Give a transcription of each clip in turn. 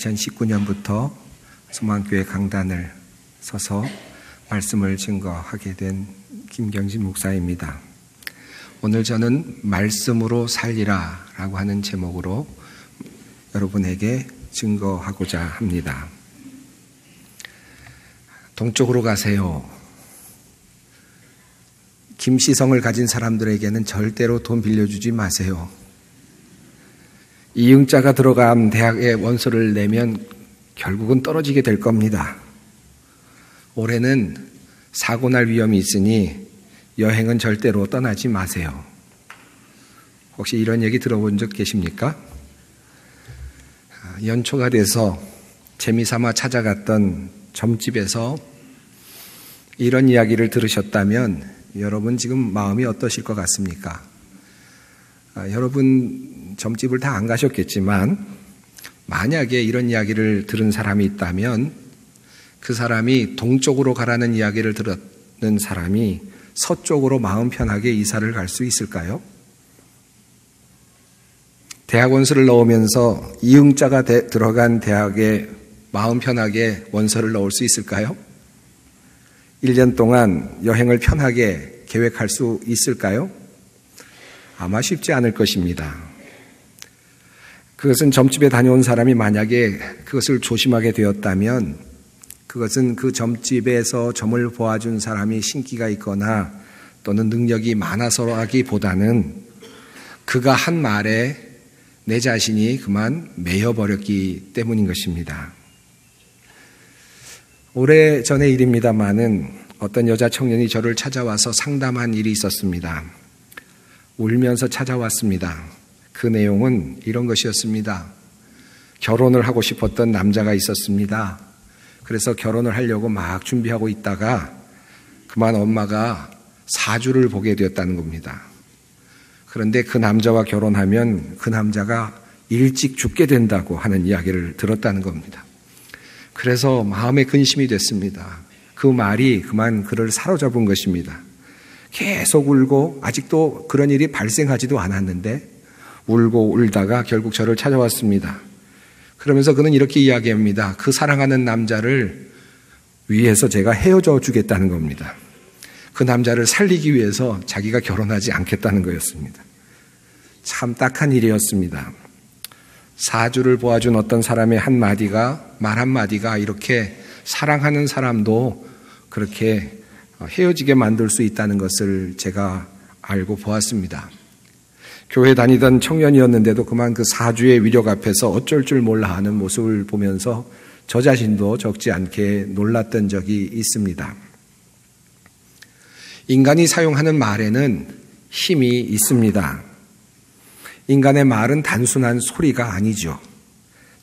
2019년부터 소망교회 강단을 서서 말씀을 증거하게 된 김경진 목사입니다. 오늘 저는 말씀으로 살리라 라고 하는 제목으로 여러분에게 증거하고자 합니다. 동쪽으로 가세요. 김시성을 가진 사람들에게는 절대로 돈 빌려주지 마세요. 이응자가 들어간 대학에 원서를 내면 결국은 떨어지게 될 겁니다. 올해는 사고 날 위험이 있으니 여행은 절대로 떠나지 마세요. 혹시 이런 얘기 들어본 적 계십니까? 연초가 돼서 재미삼아 찾아갔던 점집에서 이런 이야기를 들으셨다면 여러분 지금 마음이 어떠실 것 같습니까? 여러분 점집을 다 안 가셨겠지만 만약에 이런 이야기를 들은 사람이 있다면 그 사람이 동쪽으로 가라는 이야기를 들었는 사람이 서쪽으로 마음 편하게 이사를 갈 수 있을까요? 대학 원서를 넣으면서 이응자가 들어간 대학에 마음 편하게 원서를 넣을 수 있을까요? 1년 동안 여행을 편하게 계획할 수 있을까요? 아마 쉽지 않을 것입니다. 그것은 점집에 다녀온 사람이 만약에 그것을 조심하게 되었다면 그것은 그 점집에서 점을 보아준 사람이 신기가 있거나 또는 능력이 많아서라기보다는 그가 한 말에 내 자신이 그만 매여버렸기 때문인 것입니다. 오래전의 일입니다마는 어떤 여자 청년이 저를 찾아와서 상담한 일이 있었습니다. 울면서 찾아왔습니다. 그 내용은 이런 것이었습니다. 결혼을 하고 싶었던 남자가 있었습니다. 그래서 결혼을 하려고 막 준비하고 있다가 그만 엄마가 사주를 보게 되었다는 겁니다. 그런데 그 남자와 결혼하면 그 남자가 일찍 죽게 된다고 하는 이야기를 들었다는 겁니다. 그래서 마음에 근심이 됐습니다. 그 말이 그만 그를 사로잡은 것입니다. 계속 울고 아직도 그런 일이 발생하지도 않았는데 울고 울다가 결국 저를 찾아왔습니다. 그러면서 그는 이렇게 이야기합니다. 그 사랑하는 남자를 위해서 제가 헤어져 주겠다는 겁니다. 그 남자를 살리기 위해서 자기가 결혼하지 않겠다는 거였습니다. 참 딱한 일이었습니다. 사주를 보아준 어떤 사람의 말 한마디가 이렇게 사랑하는 사람도 그렇게 헤어지게 만들 수 있다는 것을 제가 알고 보았습니다. 교회 다니던 청년이었는데도 그만 그 사주의 위력 앞에서 어쩔 줄 몰라 하는 모습을 보면서 저 자신도 적지 않게 놀랐던 적이 있습니다. 인간이 사용하는 말에는 힘이 있습니다. 인간의 말은 단순한 소리가 아니죠.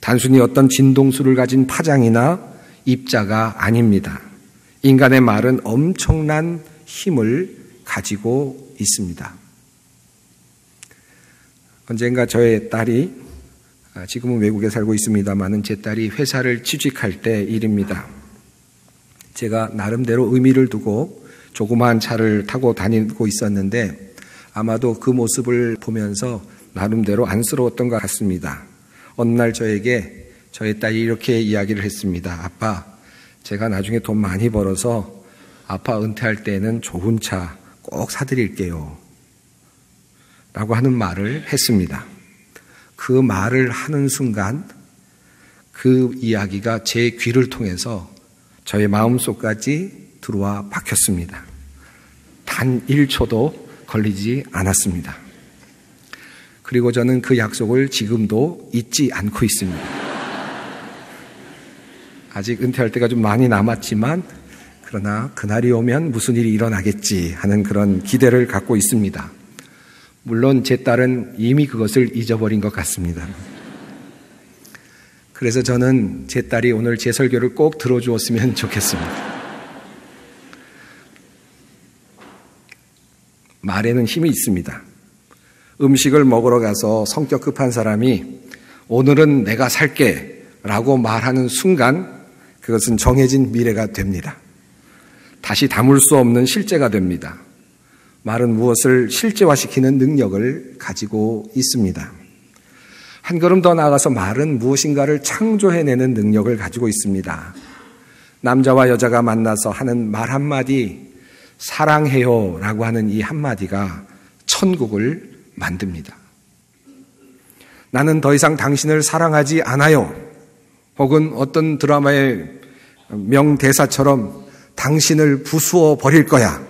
단순히 어떤 진동수를 가진 파장이나 입자가 아닙니다. 인간의 말은 엄청난 힘을 가지고 있습니다. 언젠가 저의 딸이, 지금은 외국에 살고 있습니다마는 제 딸이 회사를 취직할 때 일입니다. 제가 나름대로 의미를 두고 조그마한 차를 타고 다니고 있었는데 아마도 그 모습을 보면서 나름대로 안쓰러웠던 것 같습니다. 어느 날 저에게 저의 딸이 이렇게 이야기를 했습니다. 아빠, 제가 나중에 돈 많이 벌어서 아빠 은퇴할 때는 좋은 차 꼭 사드릴게요. 라고 하는 말을 했습니다. 그 말을 하는 순간 그 이야기가 제 귀를 통해서 저의 마음속까지 들어와 박혔습니다. 단 1초도 걸리지 않았습니다. 그리고 저는 그 약속을 지금도 잊지 않고 있습니다. 아직 은퇴할 때가 좀 많이 남았지만 그러나 그날이 오면 무슨 일이 일어나겠지 하는 그런 기대를 갖고 있습니다. 물론 제 딸은 이미 그것을 잊어버린 것 같습니다. 그래서 저는 제 딸이 오늘 제 설교를 꼭 들어주었으면 좋겠습니다. 말에는 힘이 있습니다. 음식을 먹으러 가서 성격 급한 사람이 오늘은 내가 살게 라고 말하는 순간 그것은 정해진 미래가 됩니다. 다시 담을 수 없는 실제가 됩니다. 말은 무엇을 실제화시키는 능력을 가지고 있습니다. 한 걸음 더 나아가서 말은 무엇인가를 창조해내는 능력을 가지고 있습니다. 남자와 여자가 만나서 하는 말 한마디, 사랑해요 라고 하는 이 한마디가 천국을 만듭니다. 나는 더 이상 당신을 사랑하지 않아요. 혹은 어떤 드라마의 명대사처럼 당신을 부수어 버릴 거야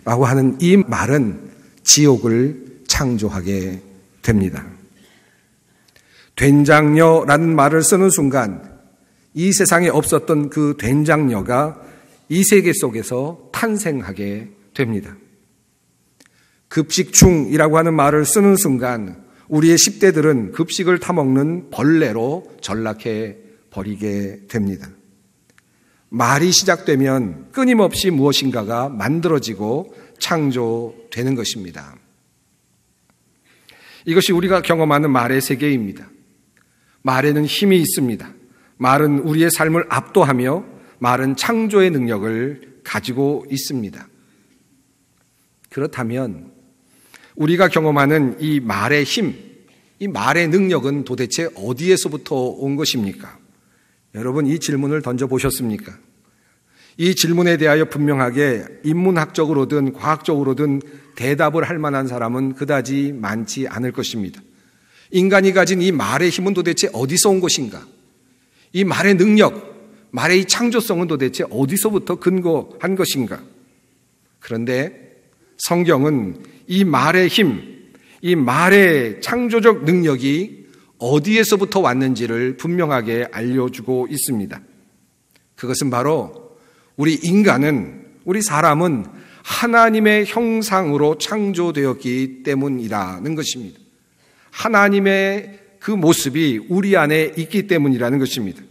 라고 하는 이 말은 지옥을 창조하게 됩니다. 된장녀라는 말을 쓰는 순간 이 세상에 없었던 그 된장녀가 이 세계 속에서 탄생하게 됩니다. 급식충이라고 하는 말을 쓰는 순간 우리의 10대들은 급식을 타먹는 벌레로 전락해 버리게 됩니다. 말이 시작되면 끊임없이 무엇인가가 만들어지고 창조되는 것입니다. 이것이 우리가 경험하는 말의 세계입니다. 말에는 힘이 있습니다. 말은 우리의 삶을 압도하며 말은 창조의 능력을 가지고 있습니다. 그렇다면 우리가 경험하는 이 말의 힘, 이 말의 능력은 도대체 어디에서부터 온 것입니까? 여러분 이 질문을 던져보셨습니까? 이 질문에 대하여 분명하게 인문학적으로든 과학적으로든 대답을 할 만한 사람은 그다지 많지 않을 것입니다. 인간이 가진 이 말의 힘은 도대체 어디서 온 것인가? 이 말의 능력, 말의 이 창조성은 도대체 어디서부터 근거한 것인가? 그런데 성경은 이 말의 힘, 이 말의 창조적 능력이 어디에서부터 왔는지를 분명하게 알려주고 있습니다. 그것은 바로 우리 인간은, 우리 사람은 하나님의 형상으로 창조되었기 때문이라는 것입니다. 하나님의 그 모습이 우리 안에 있기 때문이라는 것입니다.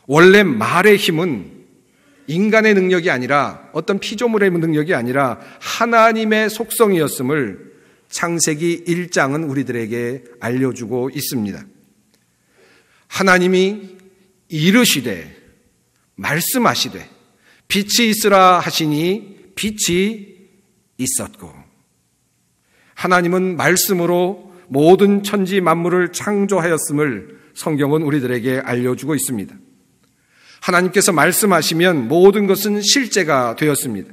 원래 말의 힘은 인간의 능력이 아니라 어떤 피조물의 능력이 아니라 하나님의 속성이었음을 창세기 1장은 우리들에게 알려주고 있습니다. 하나님이 이르시되 말씀하시되 빛이 있으라 하시니 빛이 있었고, 하나님은 말씀으로 모든 천지 만물을 창조하였음을 성경은 우리들에게 알려주고 있습니다. 하나님께서 말씀하시면 모든 것은 실제가 되었습니다.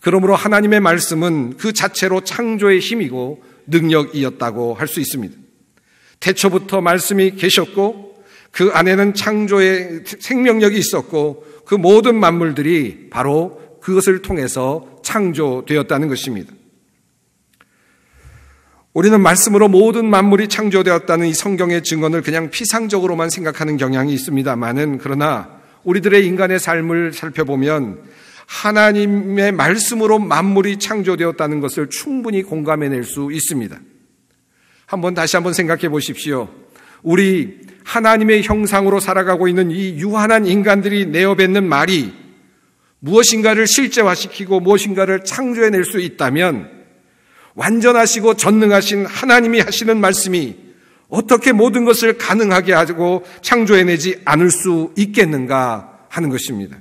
그러므로 하나님의 말씀은 그 자체로 창조의 힘이고 능력이었다고 할 수 있습니다. 태초부터 말씀이 계셨고 그 안에는 창조의 생명력이 있었고 그 모든 만물들이 바로 그것을 통해서 창조되었다는 것입니다. 우리는 말씀으로 모든 만물이 창조되었다는 이 성경의 증언을 그냥 피상적으로만 생각하는 경향이 있습니다만은, 그러나 우리들의 인간의 삶을 살펴보면 하나님의 말씀으로 만물이 창조되었다는 것을 충분히 공감해낼 수 있습니다. 다시 한번 생각해 보십시오. 우리 하나님의 형상으로 살아가고 있는 이 유한한 인간들이 내어뱉는 말이 무엇인가를 실제화시키고 무엇인가를 창조해낼 수 있다면 완전하시고 전능하신 하나님이 하시는 말씀이 어떻게 모든 것을 가능하게 하고 창조해내지 않을 수 있겠는가 하는 것입니다.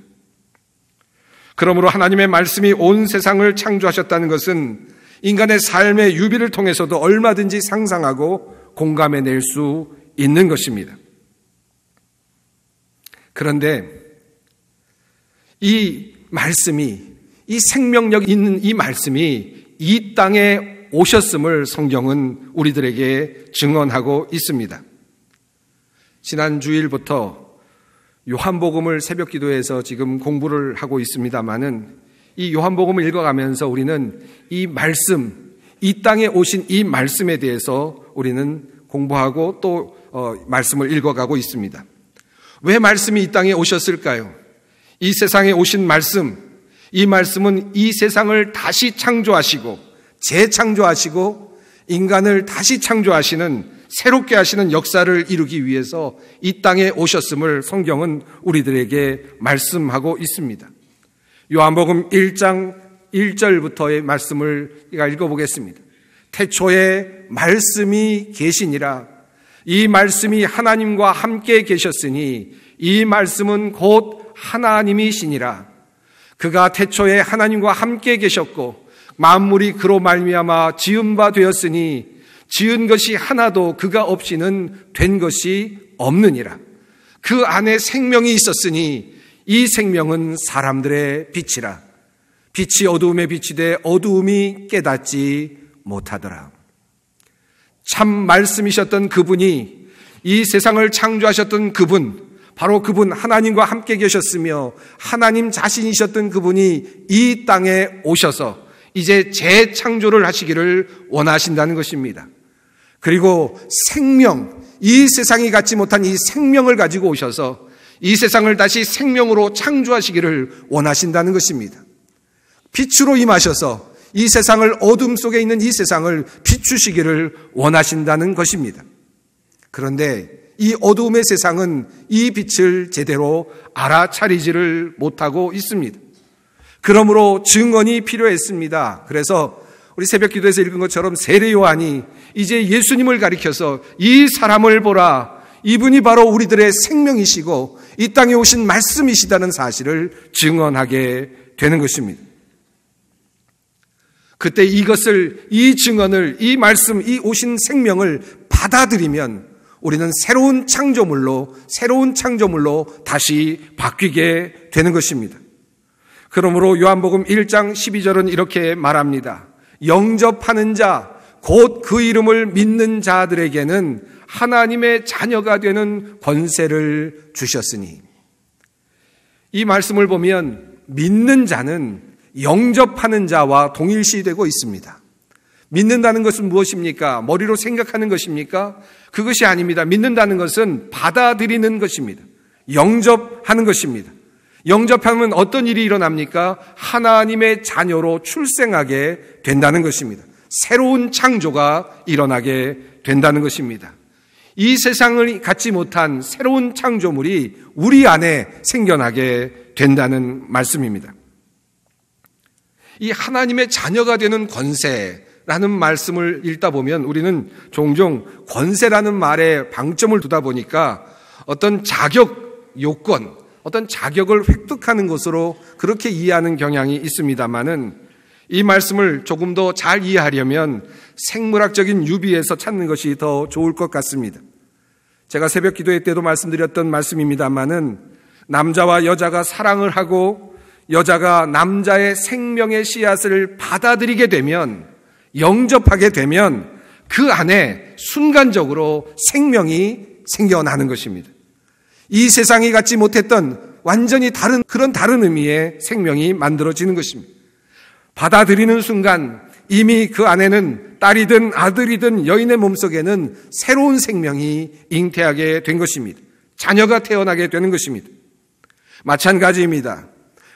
그러므로 하나님의 말씀이 온 세상을 창조하셨다는 것은 인간의 삶의 유비를 통해서도 얼마든지 상상하고 공감해낼 수 있는 것입니다. 그런데 이 말씀이, 이 생명력 있는 이 말씀이 이 땅에 오셨음을 성경은 우리들에게 증언하고 있습니다. 지난 주일부터 요한복음을 새벽 기도에서 지금 공부를 하고 있습니다마는 이 요한복음을 읽어가면서 우리는 이 말씀, 이 땅에 오신 이 말씀에 대해서 우리는 공부하고 또 말씀을 읽어가고 있습니다. 왜 말씀이 이 땅에 오셨을까요? 이 세상에 오신 말씀, 이 말씀은 이 세상을 다시 창조하시고 재창조하시고 인간을 다시 창조하시는, 새롭게 하시는 역사를 이루기 위해서 이 땅에 오셨음을 성경은 우리들에게 말씀하고 있습니다. 요한복음 1장 1절부터의 말씀을 읽어보겠습니다. 태초에 말씀이 계시니라. 이 말씀이 하나님과 함께 계셨으니 이 말씀은 곧 하나님이시니라. 그가 태초에 하나님과 함께 계셨고 만물이 그로 말미암아 지은 바 되었으니 지은 것이 하나도 그가 없이는 된 것이 없느니라. 그 안에 생명이 있었으니 이 생명은 사람들의 빛이라. 빛이 어두움에 비치되 어두움이 깨닫지 못하더라. 참 말씀이셨던 그분이, 이 세상을 창조하셨던 그분, 바로 그분 하나님과 함께 계셨으며 하나님 자신이셨던 그분이 이 땅에 오셔서 이제 재창조를 하시기를 원하신다는 것입니다. 그리고 생명, 이 세상이 갖지 못한 이 생명을 가지고 오셔서 이 세상을 다시 생명으로 창조하시기를 원하신다는 것입니다. 빛으로 임하셔서 이 세상을, 어둠 속에 있는 이 세상을 비추시기를 원하신다는 것입니다. 그런데 이 어두움의 세상은 이 빛을 제대로 알아차리지를 못하고 있습니다. 그러므로 증언이 필요했습니다. 그래서 우리 새벽 기도에서 읽은 것처럼 세례 요한이 이제 예수님을 가리켜서 이 사람을 보라, 이분이 바로 우리들의 생명이시고 이 땅에 오신 말씀이시다는 사실을 증언하게 되는 것입니다. 그때 이것을, 이 증언을, 이 말씀, 이 오신 생명을 받아들이면 우리는 새로운 창조물로 다시 바뀌게 되는 것입니다. 그러므로 요한복음 1장 12절은 이렇게 말합니다. 영접하는 자, 곧 그 이름을 믿는 자들에게는 하나님의 자녀가 되는 권세를 주셨으니. 이 말씀을 보면 믿는 자는 영접하는 자와 동일시되고 있습니다. 믿는다는 것은 무엇입니까? 머리로 생각하는 것입니까? 그것이 아닙니다. 믿는다는 것은 받아들이는 것입니다. 영접하는 것입니다. 영접하면 어떤 일이 일어납니까? 하나님의 자녀로 출생하게 된다는 것입니다. 새로운 창조가 일어나게 된다는 것입니다. 이 세상을 갖지 못한 새로운 창조물이 우리 안에 생겨나게 된다는 말씀입니다. 이 하나님의 자녀가 되는 권세라는 말씀을 읽다 보면 우리는 종종 권세라는 말에 방점을 두다 보니까 어떤 자격 요건, 어떤 자격을 획득하는 것으로 그렇게 이해하는 경향이 있습니다만은 이 말씀을 조금 더 잘 이해하려면 생물학적인 유비에서 찾는 것이 더 좋을 것 같습니다. 제가 새벽 기도회 때도 말씀드렸던 말씀입니다만은 남자와 여자가 사랑을 하고 여자가 남자의 생명의 씨앗을 받아들이게 되면, 영접하게 되면 그 안에 순간적으로 생명이 생겨나는 것입니다. 이 세상이 갖지 못했던 완전히 다른, 그런 다른 의미의 생명이 만들어지는 것입니다. 받아들이는 순간 이미 그 안에는 딸이든 아들이든 여인의 몸속에는 새로운 생명이 잉태하게 된 것입니다. 자녀가 태어나게 되는 것입니다. 마찬가지입니다.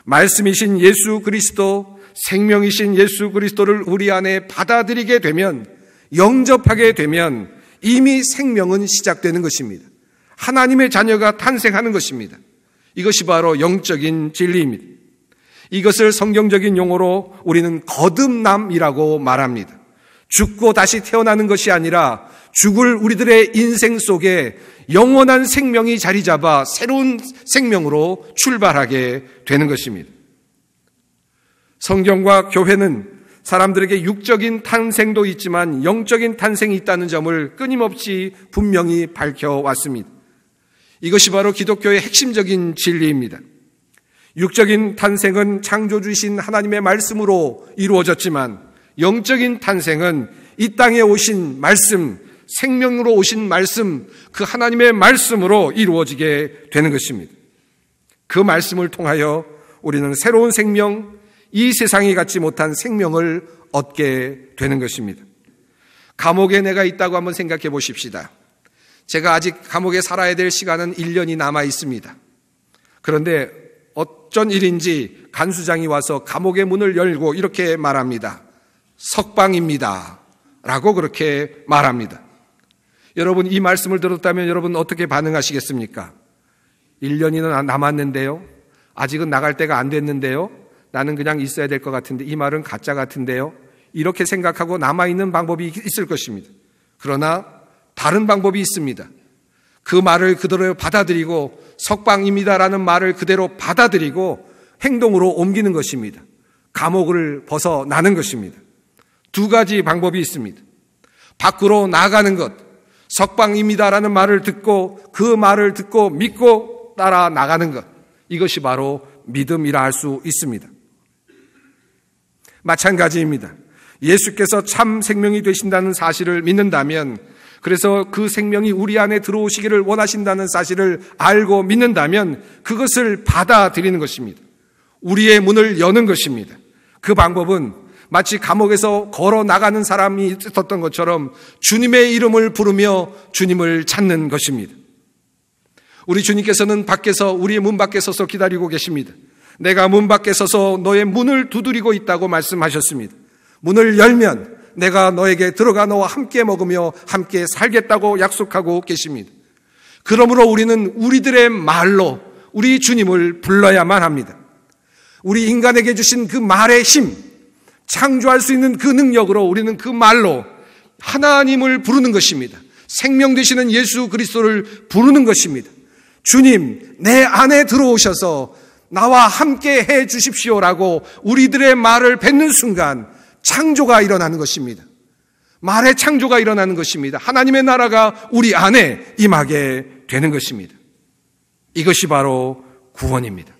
말씀이신 예수 그리스도, 생명이신 예수 그리스도를 우리 안에 받아들이게 되면, 영접하게 되면 이미 생명은 시작되는 것입니다. 하나님의 자녀가 탄생하는 것입니다. 이것이 바로 영적인 진리입니다. 이것을 성경적인 용어로 우리는 거듭남이라고 말합니다. 죽고 다시 태어나는 것이 아니라 죽을 우리들의 인생 속에 영원한 생명이 자리 잡아 새로운 생명으로 출발하게 되는 것입니다. 성경과 교회는 사람들에게 육적인 탄생도 있지만 영적인 탄생이 있다는 점을 끊임없이 분명히 밝혀왔습니다. 이것이 바로 기독교의 핵심적인 진리입니다. 육적인 탄생은 창조주이신 하나님의 말씀으로 이루어졌지만 영적인 탄생은 이 땅에 오신 말씀, 생명으로 오신 말씀, 그 하나님의 말씀으로 이루어지게 되는 것입니다. 그 말씀을 통하여 우리는 새로운 생명, 이 세상이 갖지 못한 생명을 얻게 되는 것입니다. 감옥에 내가 있다고 한번 생각해 보십시다. 제가 아직 감옥에 살아야 될 시간은 1년이 남아 있습니다. 그런데 어쩐 일인지 간수장이 와서 감옥의 문을 열고 이렇게 말합니다. 석방입니다. 라고 그렇게 말합니다. 여러분, 이 말씀을 들었다면 여러분 어떻게 반응하시겠습니까? 1년이나 남았는데요. 아직은 나갈 때가 안 됐는데요. 나는 그냥 있어야 될 것 같은데 이 말은 가짜 같은데요. 이렇게 생각하고 남아있는 방법이 있을 것입니다. 그러나 다른 방법이 있습니다. 그 말을 그대로 받아들이고 석방입니다라는 말을 그대로 받아들이고 행동으로 옮기는 것입니다. 감옥을 벗어나는 것입니다. 두 가지 방법이 있습니다. 밖으로 나가는 것, 석방입니다라는 말을 듣고 그 말을 듣고 믿고 따라 나가는 것, 이것이 바로 믿음이라 할 수 있습니다. 마찬가지입니다. 예수께서 참 생명이 되신다는 사실을 믿는다면, 그래서 그 생명이 우리 안에 들어오시기를 원하신다는 사실을 알고 믿는다면 그것을 받아들이는 것입니다. 우리의 문을 여는 것입니다. 그 방법은 마치 감옥에서 걸어 나가는 사람이 있었던 것처럼 주님의 이름을 부르며 주님을 찾는 것입니다. 우리 주님께서는 밖에서, 우리의 문 밖에 서서 기다리고 계십니다. 내가 문 밖에 서서 너의 문을 두드리고 있다고 말씀하셨습니다. 문을 열면 내가 너에게 들어가 너와 함께 먹으며 함께 살겠다고 약속하고 계십니다. 그러므로 우리는 우리들의 말로 우리 주님을 불러야만 합니다. 우리 인간에게 주신 그 말의 힘, 창조할 수 있는 그 능력으로 우리는 그 말로 하나님을 부르는 것입니다. 생명 되시는 예수 그리스도를 부르는 것입니다. 주님, 내 안에 들어오셔서 나와 함께 해 주십시오라고 우리들의 말을 뱉는 순간 창조가 일어나는 것입니다. 말의 창조가 일어나는 것입니다. 하나님의 나라가 우리 안에 임하게 되는 것입니다. 이것이 바로 구원입니다.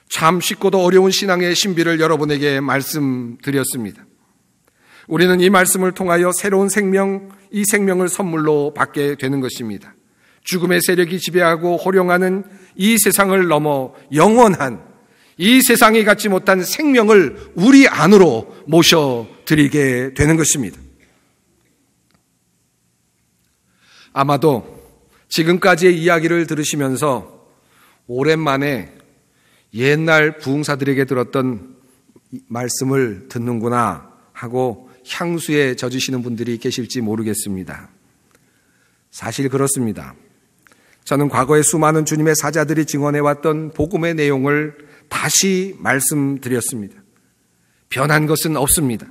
참 쉽고도 어려운 신앙의 신비를 여러분에게 말씀드렸습니다. 우리는 이 말씀을 통하여 새로운 생명, 이 생명을 선물로 받게 되는 것입니다. 죽음의 세력이 지배하고 호령하는 이 세상을 넘어 영원한, 이 세상이 갖지 못한 생명을 우리 안으로 모셔드리게 되는 것입니다. 아마도 지금까지의 이야기를 들으시면서 오랜만에 옛날 부흥사들에게 들었던 말씀을 듣는구나 하고 향수에 젖으시는 분들이 계실지 모르겠습니다. 사실 그렇습니다. 저는 과거에 수많은 주님의 사자들이 증언해왔던 복음의 내용을 다시 말씀드렸습니다. 변한 것은 없습니다.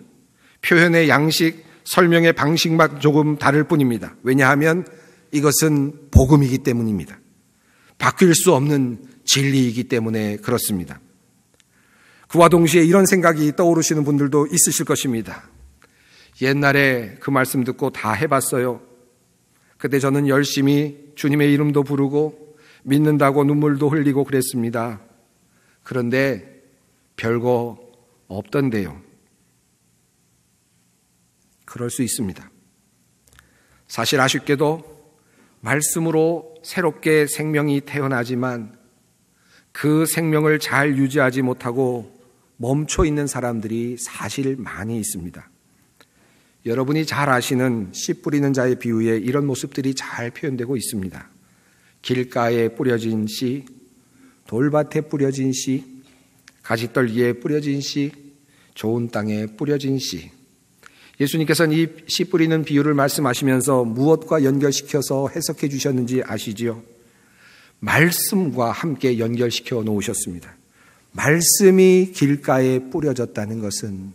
표현의 양식, 설명의 방식만 조금 다를 뿐입니다. 왜냐하면 이것은 복음이기 때문입니다. 바뀔 수 없는 진리이기 때문에 그렇습니다. 그와 동시에 이런 생각이 떠오르시는 분들도 있으실 것입니다. 옛날에 그 말씀 듣고 다 해봤어요. 그때 저는 열심히 주님의 이름도 부르고 믿는다고 눈물도 흘리고 그랬습니다. 그런데 별거 없던데요. 그럴 수 있습니다. 사실 아쉽게도 말씀으로 새롭게 생명이 태어나지만 그 생명을 잘 유지하지 못하고 멈춰 있는 사람들이 사실 많이 있습니다. 여러분이 잘 아시는 씨 뿌리는 자의 비유에 이런 모습들이 잘 표현되고 있습니다. 길가에 뿌려진 씨, 돌밭에 뿌려진 씨, 가시떨기에 뿌려진 씨, 좋은 땅에 뿌려진 씨. 예수님께서는 이 씨 뿌리는 비유를 말씀하시면서 무엇과 연결시켜서 해석해 주셨는지 아시지요? 말씀과 함께 연결시켜 놓으셨습니다. 말씀이 길가에 뿌려졌다는 것은,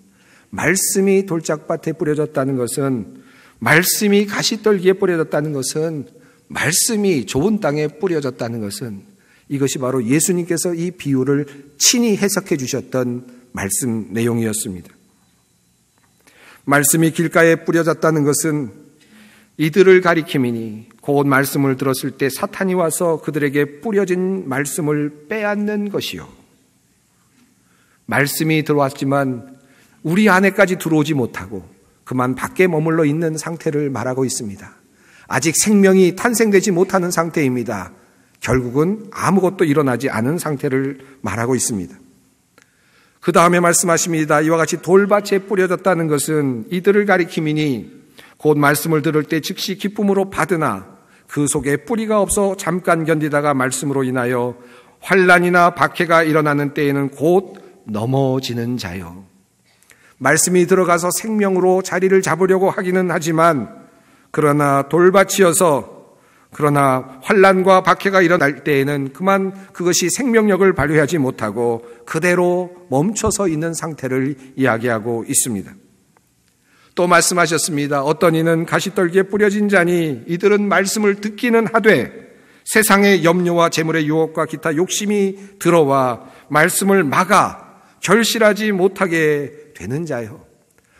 말씀이 돌짝밭에 뿌려졌다는 것은, 말씀이 가시떨기에 뿌려졌다는 것은, 말씀이 좋은 땅에 뿌려졌다는 것은, 이것이 바로 예수님께서 이 비유를 친히 해석해 주셨던 말씀 내용이었습니다. 말씀이 길가에 뿌려졌다는 것은 이들을 가리킴이니 곧 말씀을 들었을 때 사탄이 와서 그들에게 뿌려진 말씀을 빼앗는 것이요. 말씀이 들어왔지만 우리 안에까지 들어오지 못하고 그만 밖에 머물러 있는 상태를 말하고 있습니다. 아직 생명이 탄생되지 못하는 상태입니다. 결국은 아무것도 일어나지 않은 상태를 말하고 있습니다. 그 다음에 말씀하십니다. 이와 같이 돌밭에 뿌려졌다는 것은 이들을 가리킴이니 곧 말씀을 들을 때 즉시 기쁨으로 받으나 그 속에 뿌리가 없어 잠깐 견디다가 말씀으로 인하여 환난이나 박해가 일어나는 때에는 곧 넘어지는 자요. 말씀이 들어가서 생명으로 자리를 잡으려고 하기는 하지만 그러나 돌밭이어서 그러나 환난과 박해가 일어날 때에는 그만 그것이 생명력을 발휘하지 못하고 그대로 멈춰서 있는 상태를 이야기하고 있습니다. 또 말씀하셨습니다. 어떤 이는 가시떨기에 뿌려진 자니 이들은 말씀을 듣기는 하되 세상의 염려와 재물의 유혹과 기타 욕심이 들어와 말씀을 막아 결실하지 못하게 되는 자요.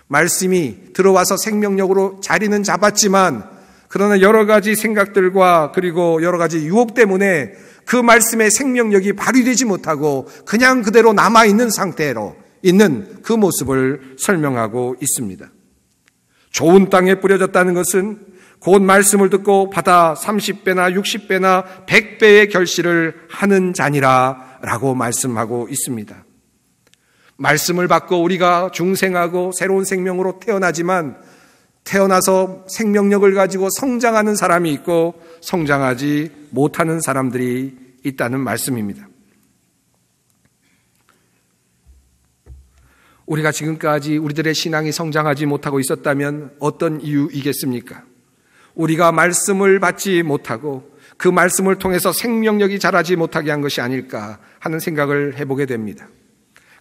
말씀이 들어와서 생명력으로 자리는 잡았지만 그러나 여러 가지 생각들과 그리고 여러 가지 유혹 때문에 그 말씀의 생명력이 발휘되지 못하고 그냥 그대로 남아있는 상태로 있는 그 모습을 설명하고 있습니다. 좋은 땅에 뿌려졌다는 것은 곧 말씀을 듣고 받아 30배나 60배나 100배의 결실을 하는 자니라 라고 말씀하고 있습니다. 말씀을 받고 우리가 중생하고 새로운 생명으로 태어나지만 태어나서 생명력을 가지고 성장하는 사람이 있고 성장하지 못하는 사람들이 있다는 말씀입니다. 우리가 지금까지 우리들의 신앙이 성장하지 못하고 있었다면 어떤 이유이겠습니까? 우리가 말씀을 받지 못하고 그 말씀을 통해서 생명력이 자라지 못하게 한 것이 아닐까 하는 생각을 해보게 됩니다.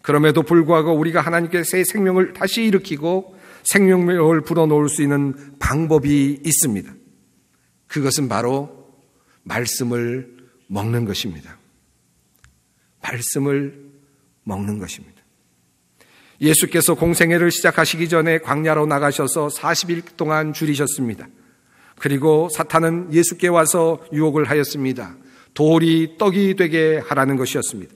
그럼에도 불구하고 우리가 하나님께 새 생명을 다시 일으키고 생명력을 불어넣을 수 있는 방법이 있습니다. 그것은 바로 말씀을 먹는 것입니다. 말씀을 먹는 것입니다. 예수께서 공생애를 시작하시기 전에 광야로 나가셔서 40일 동안 줄이셨습니다. 그리고 사탄은 예수께 와서 유혹을 하였습니다. 돌이 떡이 되게 하라는 것이었습니다.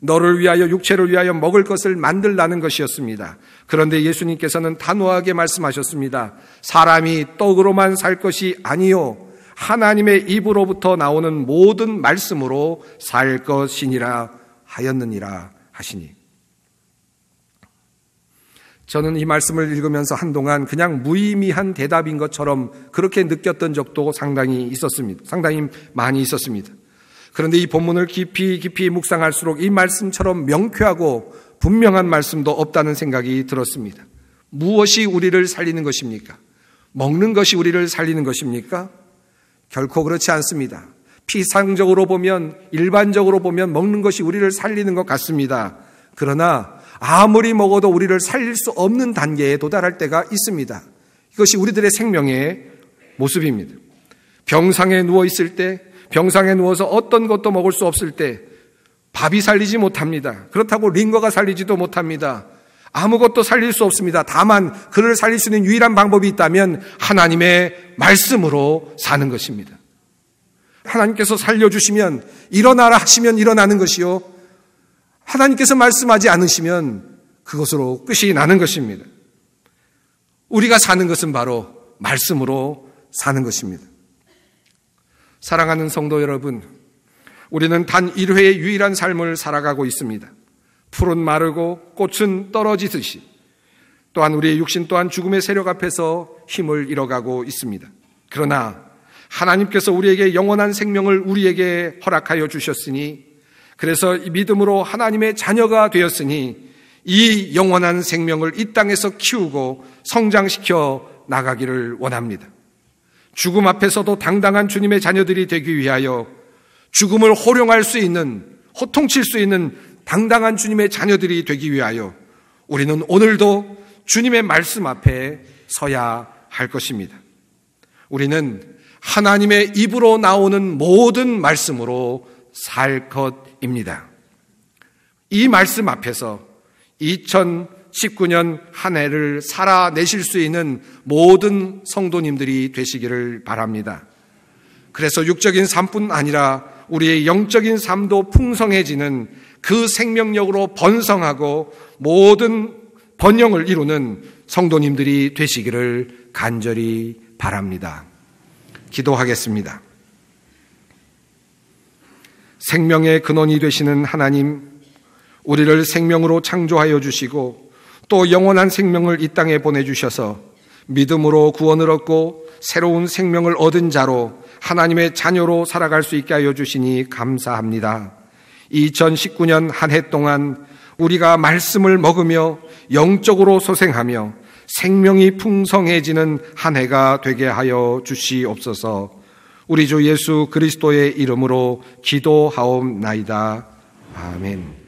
너를 위하여 육체를 위하여 먹을 것을 만들라는 것이었습니다. 그런데 예수님께서는 단호하게 말씀하셨습니다. 사람이 떡으로만 살 것이 아니요 하나님의 입으로부터 나오는 모든 말씀으로 살 것이니라 하였느니라 하시니. 저는 이 말씀을 읽으면서 한동안 그냥 무의미한 대답인 것처럼 그렇게 느꼈던 적도 상당히 있었습니다. 상당히 많이 있었습니다. 그런데 이 본문을 깊이 묵상할수록 이 말씀처럼 명쾌하고 분명한 말씀도 없다는 생각이 들었습니다. 무엇이 우리를 살리는 것입니까? 먹는 것이 우리를 살리는 것입니까? 결코 그렇지 않습니다. 피상적으로 보면, 일반적으로 보면 먹는 것이 우리를 살리는 것 같습니다. 그러나 아무리 먹어도 우리를 살릴 수 없는 단계에 도달할 때가 있습니다. 이것이 우리들의 생명의 모습입니다. 병상에 누워 있을 때, 병상에 누워서 어떤 것도 먹을 수 없을 때 밥이 살리지 못합니다. 그렇다고 링거가 살리지도 못합니다. 아무것도 살릴 수 없습니다. 다만 그를 살릴 수 있는 유일한 방법이 있다면 하나님의 말씀으로 사는 것입니다. 하나님께서 살려주시면 일어나라 하시면 일어나는 것이요, 하나님께서 말씀하지 않으시면 그것으로 끝이 나는 것입니다. 우리가 사는 것은 바로 말씀으로 사는 것입니다. 사랑하는 성도 여러분, 우리는 단 1회의 유일한 삶을 살아가고 있습니다. 풀은 마르고 꽃은 떨어지듯이 또한 우리의 육신 또한 죽음의 세력 앞에서 힘을 잃어가고 있습니다. 그러나 하나님께서 우리에게 영원한 생명을 우리에게 허락하여 주셨으니, 그래서 이 믿음으로 하나님의 자녀가 되었으니 이 영원한 생명을 이 땅에서 키우고 성장시켜 나가기를 원합니다. 죽음 앞에서도 당당한 주님의 자녀들이 되기 위하여 죽음을 호령할 수 있는, 호통칠 수 있는 당당한 주님의 자녀들이 되기 위하여 우리는 오늘도 주님의 말씀 앞에 서야 할 것입니다. 우리는 하나님의 입으로 나오는 모든 말씀으로 살 것입니다. 이 말씀 앞에서 2019년 한 해를 살아내실 수 있는 모든 성도님들이 되시기를 바랍니다. 그래서 육적인 삶뿐 아니라 우리의 영적인 삶도 풍성해지는 그 생명력으로 번성하고 모든 번영을 이루는 성도님들이 되시기를 간절히 바랍니다. 기도하겠습니다. 생명의 근원이 되시는 하나님, 우리를 생명으로 창조하여 주시고 또 영원한 생명을 이 땅에 보내주셔서 믿음으로 구원을 얻고 새로운 생명을 얻은 자로 하나님의 자녀로 살아갈 수 있게 하여 주시니 감사합니다. 2019년 한 해 동안 우리가 말씀을 먹으며 영적으로 소생하며 생명이 풍성해지는 한 해가 되게 하여 주시옵소서. 우리 주 예수 그리스도의 이름으로 기도하옵나이다. 아멘.